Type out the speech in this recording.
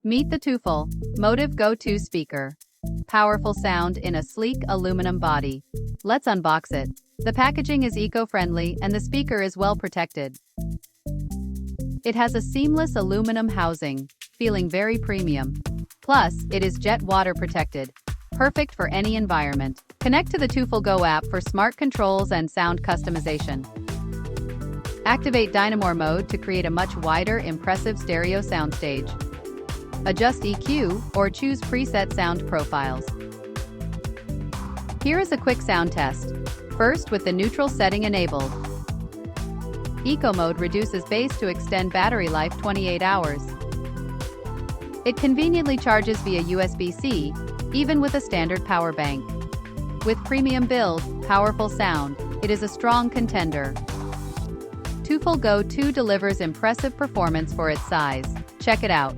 Meet the Tufel Motive Go 2 speaker. Powerful sound in a sleek aluminum body. Let's unbox it. The packaging is eco-friendly and the speaker is well protected. It has a seamless aluminum housing, feeling very premium. Plus, it is jet water protected, perfect for any environment. Connect to the Tufel Go app for smart controls and sound customization. Activate Dynamore mode to create a much wider, impressive stereo soundstage. Adjust EQ or choose preset sound profiles. Here is a quick sound test. First, with the neutral setting enabled. Eco mode reduces bass to extend battery life 28 hours. It conveniently charges via USB-C, even with a standard power bank. With premium build, powerful sound, it is a strong contender. Tufel Go 2 delivers impressive performance for its size. Check it out.